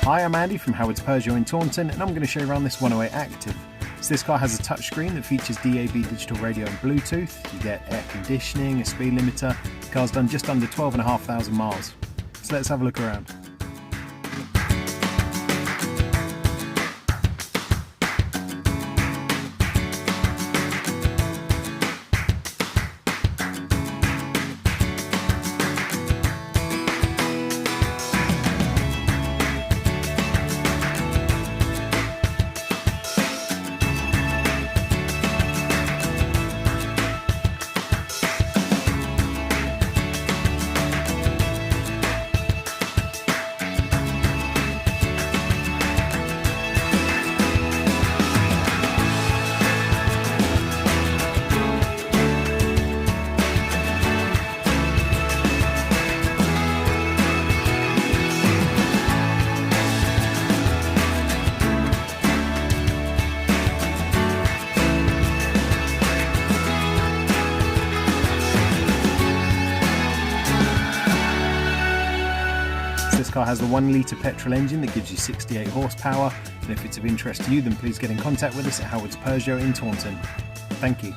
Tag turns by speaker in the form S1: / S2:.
S1: Hi, I'm Andy from Howard's Peugeot in Taunton, and I'm going to show you around this 108 Active. So this car has a touchscreen that features DAB digital radio and Bluetooth. You get air conditioning, a speed limiter. The car's done just under 12,500 miles. So let's have a look around. This car has the 1 litre petrol engine that gives you 68 horsepower, and if it's of interest to you, then please get in contact with us at Howard's Peugeot in Taunton. Thank you.